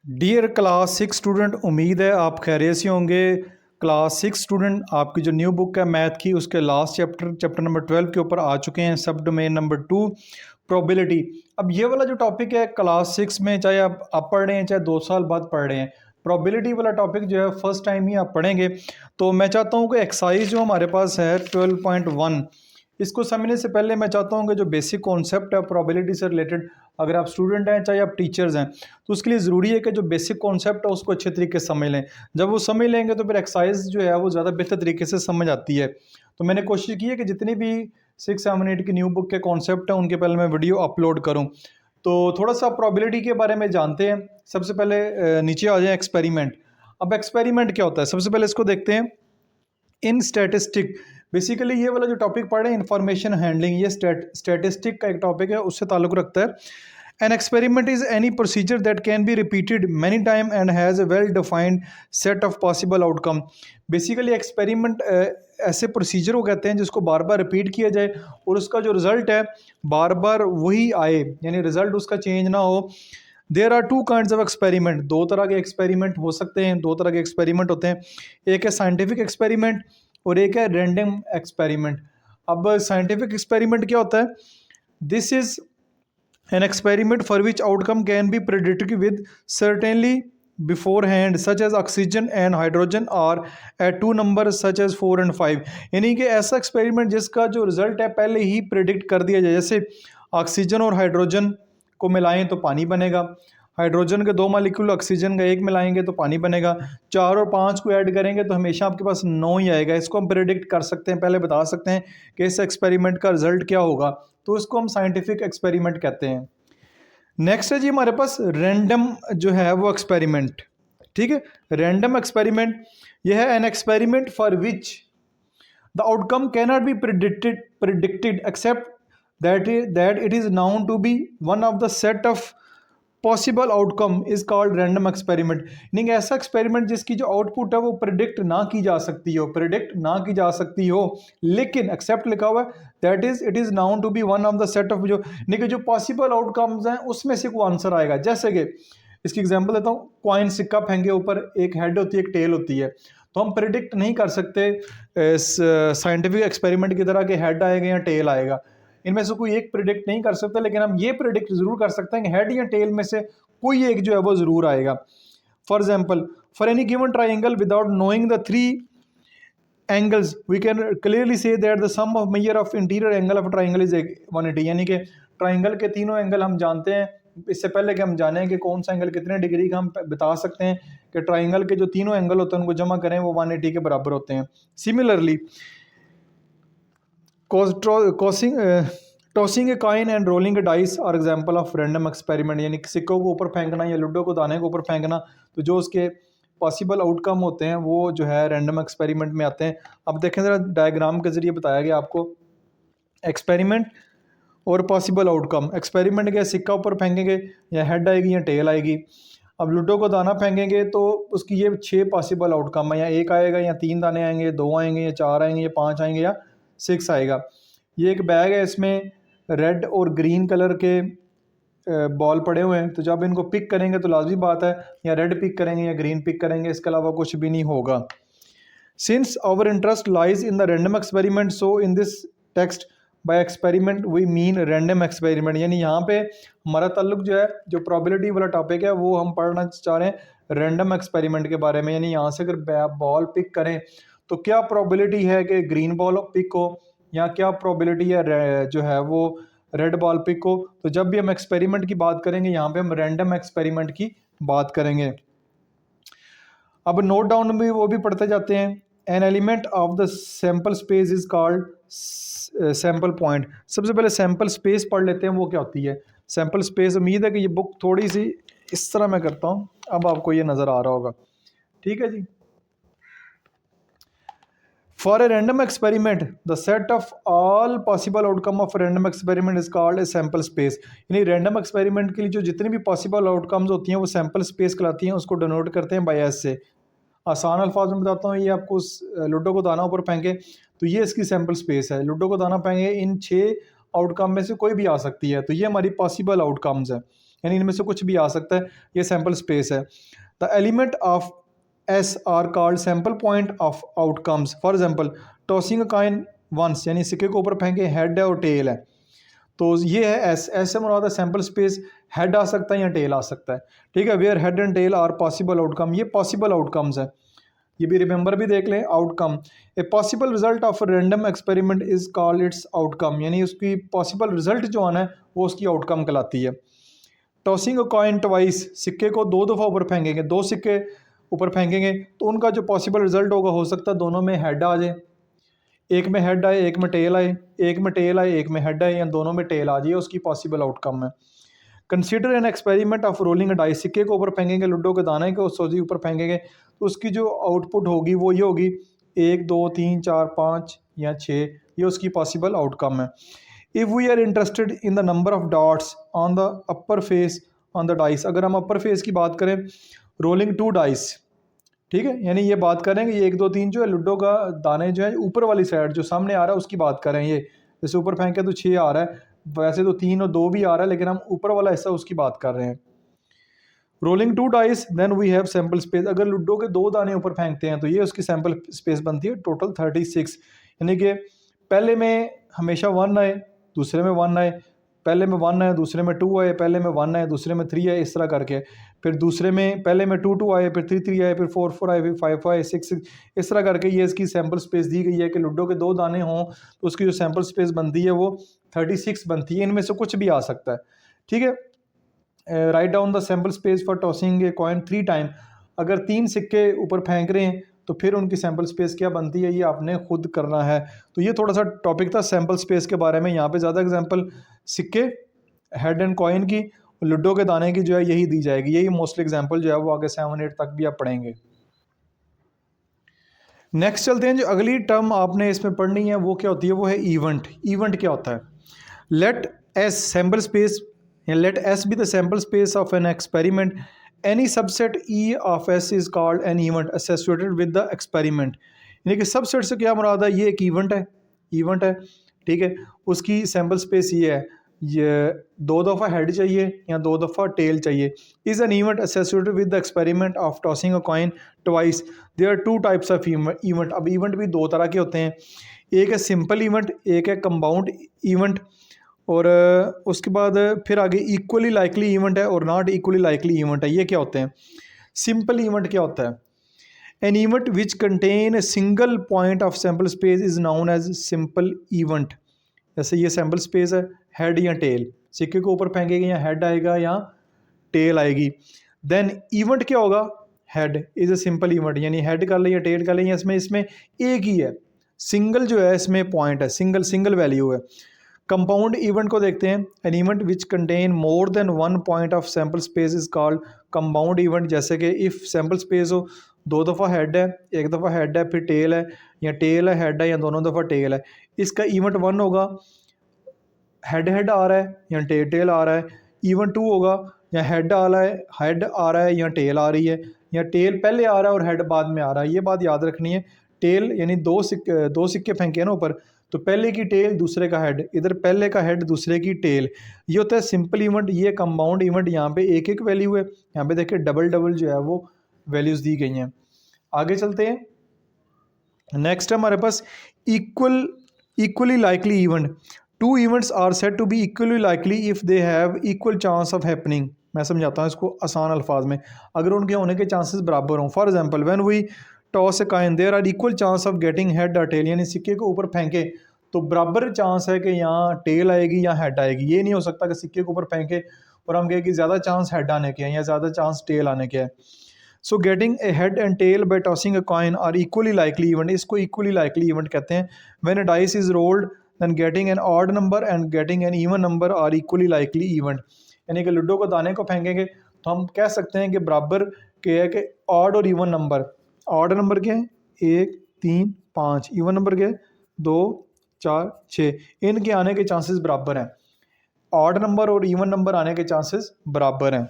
Dear class six student, उम्मीद है आप खैरियत से होंगे। क्लास सिक्स स्टूडेंट, आपकी जो न्यू बुक है मैथ की, उसके लास्ट चैप्टर नंबर 12 के ऊपर आ चुके हैं। सब डोमेन नंबर 2, प्रोबेबिलिटी। अब ये वाला जो टॉपिक है क्लास सिक्स में, चाहे आप पढ़ रहे हैं चाहे 2 साल बाद पढ़ रहे हैं, प्रोबेबिलिटी वाला टॉपिक जो है फर्स्ट टाइम ही आप पढ़ेंगे। तो मैं चाहता हूँ कि एक्सरसाइज जो हमारे पास है 12.1, इसको समझने से पहले मैं चाहता हूँ कि जो बेसिक कॉन्सेप्ट है प्रोबेबिलिटी से रिलेटेड, अगर आप स्टूडेंट हैं चाहे आप टीचर्स हैं, तो उसके लिए ज़रूरी है कि जो बेसिक कॉन्सेप्ट है उसको अच्छे तरीके से समझ लें। जब वो समझ लेंगे तो फिर एक्सरसाइज जो है वो ज़्यादा बेहतर तरीके से समझ आती है। तो मैंने कोशिश की है कि जितनी भी 6, 7, 8 की न्यू बुक के कॉन्सेप्ट हैं उनके पहले मैं वीडियो अपलोड करूँ। तो थोड़ा सा प्रोबेबिलिटी के बारे में जानते हैं। सबसे पहले नीचे आ जाए एक्सपेरिमेंट। अब एक्सपेरिमेंट क्या होता है, सबसे पहले इसको देखते हैं। इन स्टैटिस्टिक, बेसिकली ये वाला जो टॉपिक पढ़े इंफॉर्मेशन हैंडलिंग, ये स्टैटिस्टिक का एक टॉपिक है, उससे ताल्लुक़ रखता है। An experiment is any procedure that can be repeated many time and has a well defined set of possible outcome. Basically experiment ऐसे प्रोसीजर को कहते हैं जिसको बार बार रिपीट किया जाए और उसका जो रिज़ल्ट है बार बार वही आए, यानी रिज़ल्ट उसका चेंज ना हो। There are two kinds of experiment, दो तरह के एक्सपेरिमेंट हो सकते हैं, दो तरह के एक्सपेरिमेंट होते हैं। एक है साइंटिफिक एक्सपेरिमेंट और एक है रैंडम एक्सपेरिमेंट। अब साइंटिफिक एक्सपेरिमेंट क्या होता है? This is an experiment for which outcome can be predicted with certainly beforehand such as oxygen and hydrogen or at two numbers such as 4 and 5। यानी कि ऐसा एक्सपेरिमेंट जिसका जो रिजल्ट है पहले ही प्रेडिक्ट कर दिया जाए। जैसे ऑक्सीजन और हाइड्रोजन को मिलाएं तो पानी बनेगा, हाइड्रोजन के 2 मॉलिक्यूल ऑक्सीजन का 1 मिलाएंगे तो पानी बनेगा, 4 और 5 को ऐड करेंगे तो हमेशा आपके पास 9 ही आएगा। इसको हम प्रेडिक्ट कर सकते हैं, पहले बता सकते हैं कि इस एक्सपेरिमेंट का रिजल्ट क्या होगा। तो इसको हम साइंटिफिक एक्सपेरिमेंट कहते हैं। नेक्स्ट है जी हमारे पास रैंडम जो है वो एक्सपेरिमेंट। ठीक है, रैंडम एक्सपेरिमेंट यह है an experiment for which the outcome can not be predicted except that it is known to be one of the set of possible outcome is called random experiment. यानी ऐसा experiment जिसकी जो output है वो predict ना की जा सकती हो, लेकिन एक्सेप्ट लिखा हुआ है, that is it is known to be one of the set of, जो यानी कि जो पॉसिबल आउटकम्स हैं उसमें से कोई आंसर आएगा। जैसे कि इसकी एग्जांपल देता हूँ, कॉइन सिक्का फेंके ऊपर एक हेड होती है एक टेल होती है, तो हम प्रिडिक्ट नहीं कर सकते साइंटिफिक एक्सपेरिमेंट की तरह कि हेड आएगा या टेल आएगा। इनमें से कोई एक प्रिडिक्ट नहीं कर सकता, लेकिन हम ये प्रिडिक्ट जरूर कर सकते हैं कि हेड या टेल में से कोई एक जो है वो जरूर आएगा। For example, for any given triangle without knowing the 3 angles we can clearly see that the sum of measure of interior angle of triangle is 180। यानी कि ट्राइंगल के तीनों एंगल हम जानते हैं, इससे पहले कि हम जानें कि कौन सा एंगल कितने डिग्री का, हम बता सकते हैं कि ट्राइंगल के जो तीनों एंगल होते हैं उनको जमा करें वो 180 के बराबर होते हैं। Similarly tossing a coin and rolling a dice are example of random experiment. यानी सिक्कों को ऊपर फेंकना या लूडो को दाने को ऊपर फेंकना, तो जो उसके पॉसिबल आउटकम होते हैं वो जो है रैंडम एक्सपेरिमेंट में आते हैं। अब देखें ज़रा, डायग्राम के ज़रिए बताया गया आपको एक्सपेरिमेंट और पॉसिबल आउटकम। एक्सपेरिमेंट के सिक्का ऊपर फेंकेंगे या हेड आएगी या टेल आएगी। अब लूडो को दाना फेंकेंगे तो उसकी ये 6 पॉसिबल आउटकम है, या 1 आएगा या 3 दाने आएंगे, 2 आएंगे या 4 आएंगे या 5 आएंगे या 6 आएगा। ये एक बैग है, इसमें रेड और ग्रीन कलर के बॉल पड़े हुए हैं, तो जब इनको पिक करेंगे तो लाजमी बात है या रेड पिक करेंगे या ग्रीन पिक करेंगे, इसके अलावा कुछ भी नहीं होगा। Since our interest lies in the random experiment, so in this text by experiment we mean random experiment. यानी यहाँ पे हमारा ताल्लुक जो है, जो प्रोबेबिलिटी वाला टॉपिक है, वो हम पढ़ना चाह रहे हैं रैंडम एक्सपेरिमेंट के बारे में। यानी यहाँ से अगर बॉल पिक करें तो क्या प्रोबेबिलिटी है कि ग्रीन बॉल पिक हो, या क्या प्रोबेबिलिटी है जो है वो रेड बॉल पिक हो। तो जब भी हम एक्सपेरिमेंट की बात करेंगे यहाँ पे हम रैंडम एक्सपेरिमेंट की बात करेंगे। अब नोट डाउन में वो भी पढ़ते जाते हैं। An element of the sample space is called sample point. सबसे पहले सैंपल स्पेस पढ़ लेते हैं, वो क्या होती है सैंपल स्पेस। उम्मीद है कि ये बुक थोड़ी सी इस तरह मैं करता हूँ, अब आपको ये नज़र आ रहा होगा। ठीक है जी। For a random experiment the set of all possible outcome of random experiment is called a sample space. यानी रैंडम एक्सपेरिमेंट के लिए जो जितनी भी पॉसिबल आउटकम्स होती हैं वो सैंपल स्पेस कहलाती हैं, उसको डिनोट करते हैं बाय एस से। आसान अल्फाज में बताता हूँ, ये आपको लूडो को दाना ऊपर फेंके तो ये इसकी सैंपल स्पेस है। लूडो को दाना फेंके इन 6 आउटकम में से कोई भी आ सकती है, तो ये हमारी पॉसिबल आउटकम्स है। यानी इनमें से कुछ भी आ सकता है, ये सैम्पल स्पेस है। The element of S are called sample point of outcomes. For example tossing coin once, यानी सिक्के को ऊपर फेंके, हेड है और टेल है, तो ये है एस। एस से मुराद है सैम्पल स्पेस, हेड आ सकता है या टेल आ सकता है, ठीक है। Where head and tail are possible outcome, ये पॉसिबल आउटकम्स है, ये भी रिमेंबर भी देख लें। Outcome, a possible result of random experiment is called its outcome, यानी उसकी पॉसिबल रिजल्ट जो आना है वो उसकी आउटकम कहलाती है। टॉसिंग अ कॉइन ट्वाइस, सिक्के को दो दफ़ा ऊपर फेंकेंगे, दो सिक्के ऊपर फेंकेंगे तो उनका जो पॉसिबल रिजल्ट होगा, हो सकता है दोनों में हेड आ जाए, एक में हेड आए एक में टेल आए, एक में टेल आए एक में हेड आए, या दोनों में टेल आ जाए, उसकी पॉसिबल आउटकम है। Consider an experiment of rolling dice, सिक्के को ऊपर फेंकेंगे, लूडो के दाने को सोजी ऊपर फेंकेंगे, तो उसकी जो आउटपुट होगी वो ये होगी 1 2 3 4 5 या 6, ये उसकी पॉसिबल आउटकम है। If we are interested in the number of dots on the upper face on the dice, अगर हम अपर फेस की बात करें, रोलिंग 2 डाइस, ठीक है, यानी ये बात करें कि ये 1 2 3 जो है लूडो का दाने जो है ऊपर वाली साइड जो सामने आ रहा है उसकी बात करें, ये जैसे ऊपर फेंके तो 6 आ रहा है, वैसे तो 3 और 2 भी आ रहा है, लेकिन हम ऊपर वाला हिस्सा उसकी बात कर रहे हैं। Rolling 2 dice then we have sample space, अगर लूडो के 2 दाने ऊपर फेंकते हैं तो ये उसकी सैम्पल स्पेस बनती है टोटल 36, यानी कि पहले में हमेशा 1 आए, दूसरे में 1 आए, पहले में 1 आए दूसरे में 2 आए, पहले में 1 आए दूसरे में 3 आए, इस तरह करके, फिर दूसरे में पहले में 2 2 आए, फिर 3 3 आए, फिर 4 4 आए, फिर 5 5 6 6, इस तरह करके ये इसकी सैम्पल स्पेस दी गई है कि लूडो के 2 दाने हों तो उसकी जो सैम्पल स्पेस बनती है वो 36 बनती है, इनमें से कुछ भी आ सकता है, ठीक है। Write down the sample space for tossing a coin 3 time, अगर 3 सिक्के ऊपर फेंक रहे हैं तो फिर उनकी सैम्पल स्पेस क्या बनती है, ये आपने खुद करना है। तो ये थोड़ा सा टॉपिक था सैम्पल स्पेस के बारे में, यहाँ पे ज़्यादा एग्जांपल सिक्के, हेड एंड कॉइन की, लूडो के दाने की जो है यही दी जाएगी, यही मोस्टली एग्जांपल जो है वो आगे 7 8 तक भी आप पढ़ेंगे। नेक्स्ट चलते हैं, जो अगली टर्म आपने इसमें पढ़नी है वो क्या होती है, वो है इवेंट। इवेंट क्या होता है, let S sample space, let S be the sample space of an experiment, any subset E of S is called an event associated with the experiment, यानी कि सबसेट से क्या मुराद है, ये एक इवेंट है, इवेंट है, ठीक है, उसकी सैम्पल स्पेस ये है, ये 2 दफ़ा हेड चाहिए या 2 दफ़ा टेल चाहिए। Is an event associated with the experiment of tossing a coin twice, there are 2 types of event. अब इवेंट भी 2 तरह के होते हैं, एक है सिंपल इवेंट, एक है कंपाउंड इवेंट, और उसके बाद फिर आगे इक्वली लाइकली इवेंट है और नॉट इक्वली लाइकली इवेंट है। ये क्या होते हैं, सिंपल इवेंट क्या होता है, an event which contain a single point of sample space is known as simple event. जैसे ये सैम्पल स्पेस है, हेड या टेल, सिक्के को ऊपर फेंकेंगे या हेड आएगा या टेल आएगी, देन इवेंट क्या होगा, head is a simple event, यानी हेड कर लें या टेल कर लें, इसमें इसमें एक ही है, सिंगल जो है इसमें पॉइंट है, सिंगल सिंगल वैल्यू है। कंपाउंड इवेंट को देखते हैं, N event which contain more than 1 point of sample space is called compound event. जैसे कि इफ़ सैम्पल स्पेस हो, 2 दफ़ा हेड है, 1 दफ़ा हेड है, फिर टेल है, या टेल है हेड है, या दोनों दफ़ा टेल है, इसका इवेंट 1 होगा, हेड हेड आ रहा है या टेल टेल आ रहा है। इवेंट 2 होगा, या हेड आ रहा है, हेड आ रहा है या टेल आ रही है, या टेल पहले आ रहा है और हेड बाद में आ रहा है। ये बात याद रखनी है, टेल यानी दो सिक्के फेंके ना ऊपर, तो पहले की टेल दूसरे का हेड, इधर पहले का हेड दूसरे की टेल, ये होता है सिंपल इवेंट। ये कंपाउंड इवेंट, यहाँ पे एक एक वैल्यू है, यहाँ पे देखिए डबल डबल जो है वो वैल्यूज़ दी गई हैं। आगे चलते हैं, नेक्स्ट है हमारे पास equally likely event. 2 events are said to be equally likely if they have equal chance of happening. मैं समझाता हूँ इसको आसान अल्फाज में, अगर उनके होने के चांसेस बराबर हों। For example when we toss a coin there are equal chance of getting head और टेल, यानी सिक्के को ऊपर फेंके तो बराबर चांस है कि यहाँ टेल आएगी या हेड आएगी। ये नहीं हो सकता कि सिक्के के ऊपर फेंके और हम कहें कि ज़्यादा चांस हेड आने के हैं या ज़्यादा चांस टेल आने के हैं। So getting a head and tail by tossing a coin are equally likely event, इसको इक्वली लाइकली इवेंट कहते हैं। When a dice is rolled then getting an odd number and getting an even number are equally likely event, यानी कि ludo को दाने को फेंकेंगे तो हम कह सकते हैं कि बराबर के है कि ऑड और इवन नंबर, ऑड नंबर के 1 3 5, इवन नंबर के 2 4 6, इनके आने के चांसेस बराबर हैं, ऑड नंबर और इवन नंबर आने के चांसेस बराबर हैं।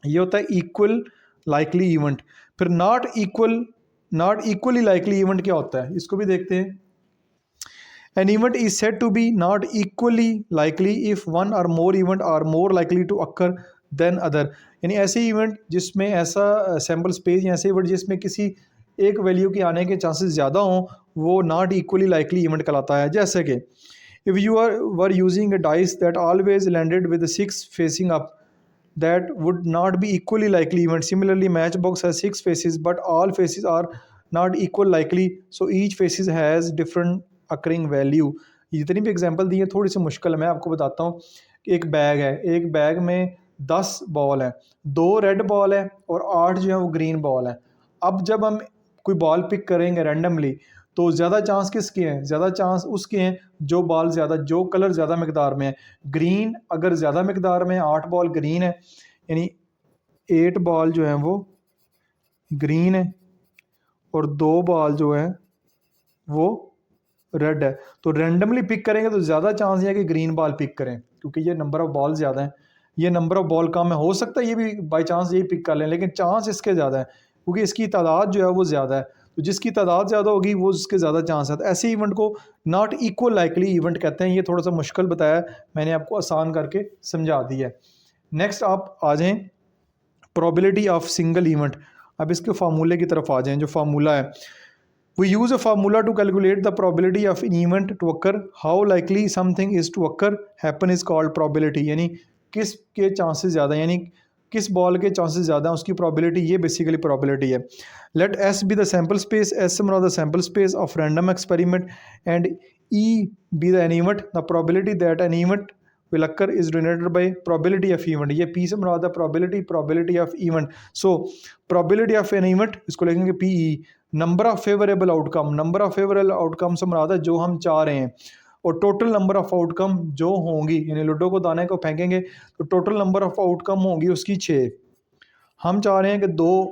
ये होता है इक्वल लाइकली इवेंट। फिर नॉट इक्वली लाइकली इवेंट क्या होता है, इसको भी देखते हैं। An event is said to be not equally likely if one or more event are more likely to occur than other, यानी ऐसे इवेंट जिसमें ऐसा सैम्पल स्पेस या ऐसे इवेंट जिसमें किसी एक वैल्यू के आने के चांसेस ज़्यादा हों, वो नॉट इक्वली लाइकली इवेंट कहलाता है। जैसे कि if you were using a dice that always landed with 6 facing up, that would not be equally likely event. Similarly, matchbox has 6 faces but all faces are not equal likely, so each faces has different occurring value. ये जितनी भी example दी है थोड़ी सी मुश्किल है, मैं आपको बताता हूँ कि एक बैग है, एक बैग में 10 बॉल है, 2 रेड बॉल है और 8 जो है वो ग्रीन बॉल है। अब जब हम कोई बॉल पिक करेंगे रैंडमली तो ज़्यादा चांस किसके हैं? ज़्यादा चांस उसके हैं जो बॉल ज़्यादा, जो कलर ज़्यादा मकदार में है। ग्रीन अगर ज़्यादा मकदार में है, 8 बॉल ग्रीन है, यानी 8 बॉल जो है वो ग्रीन है और 2 बॉल जो है वो रेड है। तो रैंडमली पिक करेंगे तो ज़्यादा चांस है कि ग्रीन बॉल पिक करें, क्योंकि ये नंबर ऑफ़ बॉल ज़्यादा है, ये नंबर ऑफ़ बॉल कम है। हो सकता है ये भी बाई चांस यही पिक कर लें, लेकिन चांस इसके ज़्यादा है क्योंकि इसकी तादाद जो है वो ज़्यादा है। तो जिसकी तादाद ज़्यादा होगी वो उसके ज़्यादा चांस है। तो ऐसे इवेंट को नॉट इक्वल लाइकली इवेंट कहते हैं। ये थोड़ा सा मुश्किल बताया, मैंने आपको आसान करके समझा दिया है। नेक्स्ट आप आ जाएँ प्रोबेबिलिटी ऑफ सिंगल इवेंट। अब इसके फार्मूले की तरफ आ जाएँ। जो फार्मूला है, we use a formula to calculate the probability of an event to occur. How likely something is to occur happen is called probability, यानी किस के चांसेस ज़्यादा, यानी किस बॉल के चांसेस ज़्यादा हैं उसकी probability, ये बेसिकली probability है। Let S be the sample space, S से मुराद the sample space of random experiment and E be the an event. The probability that an event will occur is denoted by probability of event. ये P से मुराद है probability of event. So probability of an event इसको लिखेंगे PE। Number of favourable outcome, number of favourable outcome से मुराद है जो हम चाह रहे हैं, और टोटल नंबर ऑफ़ आउटकम जो होंगी, यानी लूडो को दाने को फेंकेंगे तो टोटल नंबर ऑफ़ आउटकम होंगी उसकी 6। हम चाह रहे हैं कि 2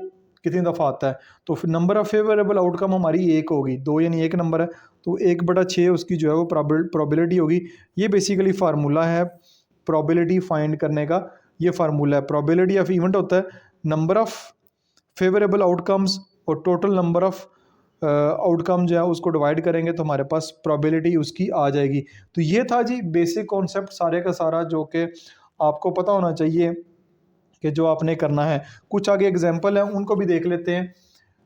कितनी दफ़ा आता है, तो फिर नंबर ऑफ़ फेवरेबल आउटकम हमारी 1 होगी, 2 यानी 1 नंबर है, तो 1/6 उसकी जो है वो प्रोबेबिलिटी होगी। ये बेसिकली फार्मूला है प्रोबेबिलिटी फाइंड करने का, ये फार्मूला है। प्रोबेबिलिटी ऑफ इवेंट होता है नंबर ऑफ़ फेवरेबल आउटकम्स और टोटल नंबर ऑफ़ आउटकम जो है उसको डिवाइड करेंगे तो हमारे पास प्रोबेबिलिटी उसकी आ जाएगी। तो ये था जी बेसिक कॉन्सेप्ट सारे का सारा, जो कि आपको पता होना चाहिए कि जो आपने करना है। कुछ आगे एग्जांपल हैं उनको भी देख लेते हैं,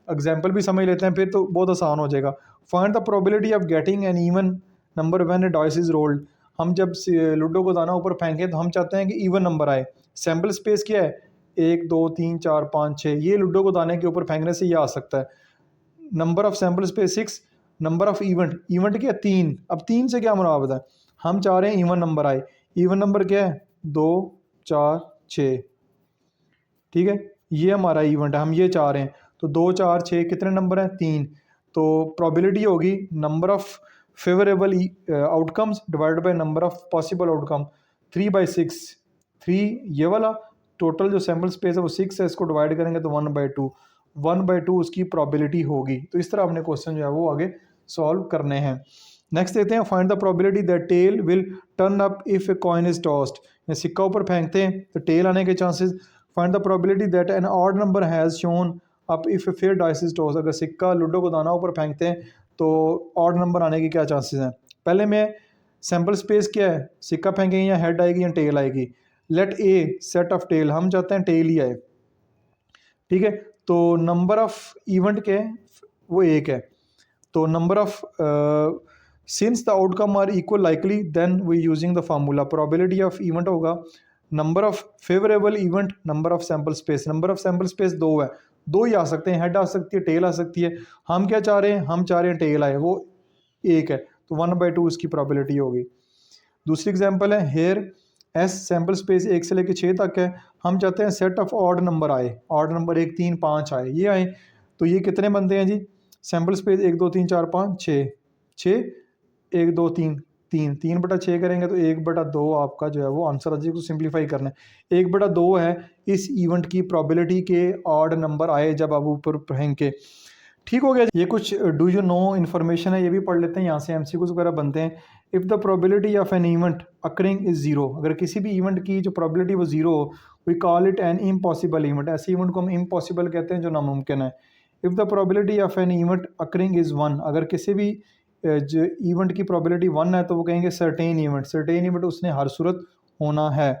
एग्जांपल भी समझ लेते हैं, फिर तो बहुत आसान हो जाएगा। Find the probability of getting an even number when a dice is rolled. हम जब लूडो को दाना ऊपर फेंकें तो हम चाहते हैं कि इवन नंबर आए। सैम्पल स्पेस क्या है? 1 2 3 4 5 6, ये लूडो को दाने के ऊपर फेंकने से ये आ सकता है। Number of sample space 6, number of event, event क्या 3। अब 3 से क्या मुराद है? हम चाह रहे हैं इवन नंबर आए। इवन नंबर क्या है? 2 4 6, ठीक है, ये हमारा इवेंट है, हम ये चाह रहे हैं। तो 2 4 6 कितने नंबर हैं? 3। तो प्रोबेबिलिटी होगी number of favourable outcomes divided by number of possible outcome, 3/6। 3 ये वाला, टोटल जो सैम्पल स्पेस है वो 6 है, इसको डिवाइड करेंगे तो 1/2, 1/2 उसकी प्रोबेबिलिटी होगी। तो इस तरह अपने क्वेश्चन जो है वो आगे सॉल्व करने हैं। नेक्स्ट देखते हैं, find the probability that tail will turn up if a coin is tossed. सिक्का ऊपर फेंकते हैं तो टेल आने के chances. Find the probability that an odd number has shown up if a fair dice is tossed. अगर सिक्का ludo को दाना ऊपर फेंकते हैं तो ऑड नंबर आने के क्या चांसेस हैं? पहले में सैम्पल स्पेस क्या है? सिक्का फेंकेंगे या हेड आएगी या टेल आएगी। Let a set of tail, हम चाहते हैं टेल ही आए, ठीक है। तो नंबर ऑफ इवेंट के वो 1 है, तो number of since the outcome are equal likely then we using the formula. Probability of event होगा number of favourable event number of sample space. Number of sample space 2 है, 2 ही आ सकते हैं, head आ सकती है, टेल आ सकती है। हम क्या चाह रहे हैं? हम चाह रहे हैं टेल आए, वो 1 है, तो 1/2 उसकी प्रोबेबिलिटी होगी। दूसरी एग्जांपल है, हेयर एस सैम्पल स्पेस 1 से लेकर 6 तक है, हम चाहते हैं सेट ऑफ ऑड नंबर आए, ऑड नंबर 1 3 5 आए, ये आए। तो ये कितने बनते हैं जी? सैम्पल स्पेस 1 2 3 4 5 6, 6 1 2 3 3, 3/6 करेंगे तो 1/2 आपका जो है वो आंसर आ जाएगा। को सिंप्लीफाई करना है, 1/2 है इस इवेंट की प्रोबेबिलिटी के ऑड नंबर आए जब आप ऊपर फेंके। ठीक हो गया। ये कुछ डू यू नो इन्फॉर्मेशन है, ये भी पढ़ लेते हैं, यहाँ से एमसीक्यूज वगैरह बनते हैं। If the probability of an event occurring is 0, अगर किसी भी इवेंट की जो प्रोबेबिलिटी वो 0 हो, we call it an impossible event. ऐसे इवेंट को हम इम्पॉसिबल कहते हैं जो नामुमकिन है। If the probability of an event occurring is 1, अगर किसी भी जो इवेंट की प्रोबेबिलिटी 1 है तो वो कहेंगे सर्टेन इवेंट। सर्टेन इवेंट उसने हर सूरत होना है।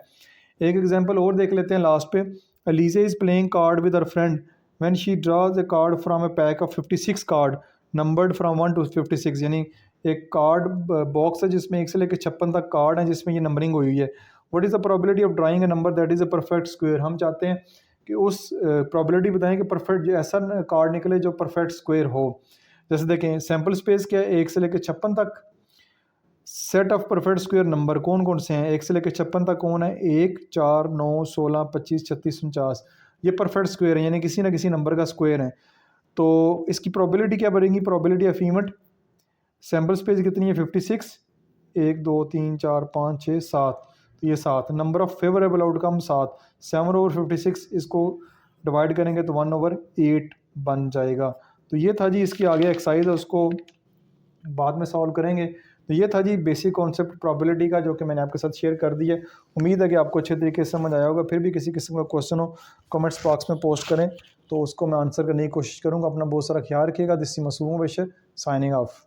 एक एग्जांपल और देख लेते हैं लास्ट पे। Aliza is playing card with her friend when she draws a card from a pack of 56 card numbered from 1 to 56, यानी एक कार्ड बॉक्स है जिसमें 1 से लेकर 56 तक कार्ड हैं जिसमें ये नंबरिंग हुई हुई है। What is the probability of drawing A number that is a perfect square. हम चाहते हैं कि उस प्रोबेबिलिटी बताएं कि परफेक्ट ऐसा कार्ड निकले जो परफेक्ट स्क्वायर हो। जैसे देखें सैम्पल स्पेस क्या है, 1 से लेकर 56 तक। Set of perfect square number कौन कौन से हैं, 1 से लेकर 56 तक कौन है, 1, 4, 9, 16, 25, 36, 49। ये परफेक्ट स्क्वायर है यानी किसी ना किसी नंबर का स्क्वायर है। तो इसकी प्रोबेबिलिटी क्या बनेगी, probability of event. Sample space कितनी है 56, 1, 2, 3, 4, 5, 6, 7, तो ये 7। नंबर ऑफ फेवरेबल आउटकम 7, 7/56 इसको डिवाइड करेंगे तो 1/8 बन जाएगा। तो ये था जी, इसकी आगे एक्सरसाइज है उसको बाद में सॉल्व करेंगे। तो ये था जी बेसिक कॉन्सेप्ट प्रोबेबिलिटी का जो कि मैंने आपके साथ शेयर कर दिया। उम्मीद है कि आपको अच्छे तरीके से समझ आया होगा। फिर भी किसी किस्म का क्वेश्चन हो कमेंट्स बॉक्स में पोस्ट करें तो उसको मैं आंसर करने की कोशिश करूँगा। अपना बहुत सारा ख्याल रखिएगा। दिस इज मासूम बशर साइनिंग ऑफ।